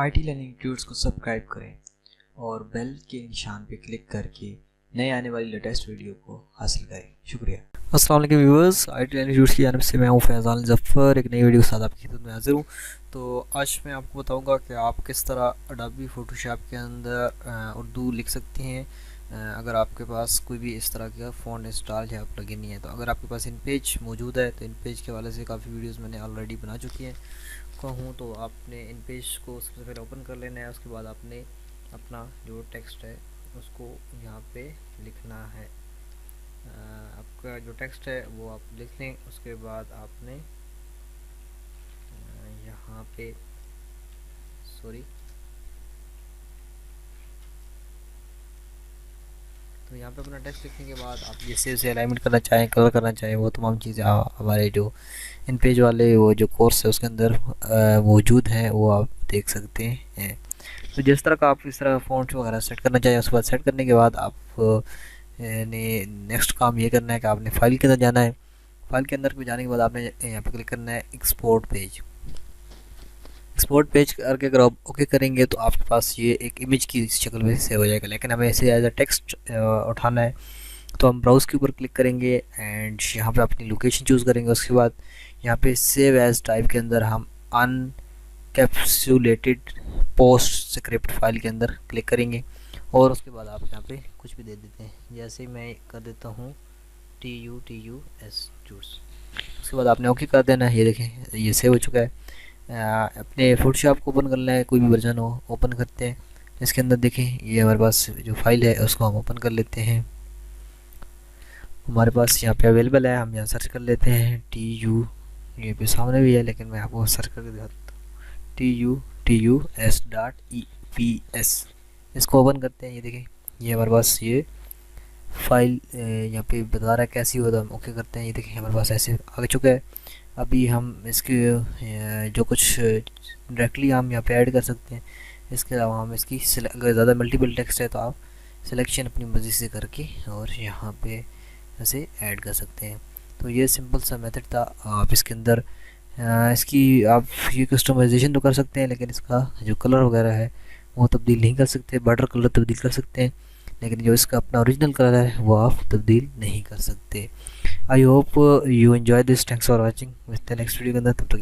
IT learning tuts को subscribe करें और बेल के निशान पर क्लिक करके नए आने वाली लेटेस्ट वीडियो को हासिल करें। शुक्रिया। अस्सलाम वालेकुम व्यूअर्स, आईटी लर्निंग ट्यूट्स की जानिब से मैं हूं फैज़ान ज़फ़र। एक नई वीडियो के साथ आपकी खिदमत में हाजिर हूं। तो आज मैं आपको बताऊंगा कि आप किस तरह अडोबी फ़ोटोशॉप के अंदर उर्दू लिख सकते हैं अगर आपके पास कोई भी इस तरह का फ़ॉन्ट इंस्टॉल या प्लगइन नहीं है। तो अगर आपके पास इन पेज मौजूद है तो इन पेज के हवाले से काफ़ी वीडियोस मैंने ऑलरेडी बना चुकी हैं कहूँ तो आपने इन पेज को सबसे पहले ओपन कर लेना है। उसके बाद आपने अपना जो टेक्स्ट है उसको यहाँ पे लिखना है। आपका जो टेक्स्ट है वो आप लिख लें। उसके बाद आपने यहाँ पे तो यहाँ पे अपना टेक्स्ट लिखने के बाद आप जैसे उसे अलाइनमेंट करना चाहें, कलर करना चाहें, वो तमाम चीज़ें हमारे जो इन पेज वाले वो जो कोर्स है उसके अंदर मौजूद हैं, वो आप देख सकते हैं। तो जिस तरह का आप इस तरह फ़ॉन्ट वगैरह सेट करना चाहिए, उसके बाद सेट करने के बाद आप ने नेक्स्ट काम ये करना है कि आपने फ़ाइल के अंदर जाना है। फ़ाइल के अंदर जाने के बाद आपने यहाँ पे क्लिक करना है एक्सपोर्ट पेज। एक्सपोर्ट पेज करके अगर आप ओके करेंगे तो आपके पास ये एक इमेज की शक्ल में सेव हो जाएगा। लेकिन हमें इसे एज अ टेक्स्ट उठाना है तो हम ब्राउज़ के ऊपर क्लिक करेंगे एंड यहाँ पे अपनी लोकेशन चूज़ करेंगे। उसके बाद यहाँ पे सेव एज टाइप के अंदर हम अनकैप्सुलेटेड पोस्ट स्क्रिप्ट फाइल के अंदर क्लिक करेंगे और उसके बाद आप यहाँ पे कुछ भी दे देते हैं। जैसे मैं कर देता हूँ TUTUS जूस। उसके बाद आपने ओके कर देना है। ये देखें ये सेव हो चुका है। अपने फोटोशॉप को ओपन करना है, कोई भी वर्जन हो ओपन करते हैं। इसके अंदर देखें ये हमारे पास जो फाइल है उसको हम ओपन कर लेते हैं। हमारे पास यहाँ पे अवेलेबल है, हम यहाँ सर्च कर लेते हैं TU, ये पे सामने भी है लेकिन मैं आपको सर्च करके दिखाता हूँ TUTUS.EPS। इसको ओपन करते हैं। ये देखें ये हमारे पास ये फाइल यहाँ पे बता रहा है कैसी हो, तो हम ओके करते हैं। ये देखें हमारे पास ऐसे आ चुका है। अभी हम इसके जो कुछ डायरेक्टली हम यहाँ पे ऐड कर सकते हैं। इसके अलावा हम इसकी अगर ज़्यादा मल्टीपल टेक्स्ट है तो आप सिलेक्शन अपनी मर्ज़ी से करके और यहाँ पे ऐसे ऐड कर सकते हैं। तो ये सिंपल सा मेथड था। आप इसके अंदर इसकी आप ये कस्टमाइजेशन तो कर सकते हैं लेकिन इसका जो कलर वगैरह है वो तब्दील नहीं कर सकते। बॉर्डर कलर तब्दील कर सकते हैं लेकिन जो इसका अपना ओरिजिनल कलर है वो आप तब्दील नहीं कर सकते। I hope you enjoy this. Thanks for watching. मिलते हैं नेक्स्ट वीडियो के अंदर, तब तक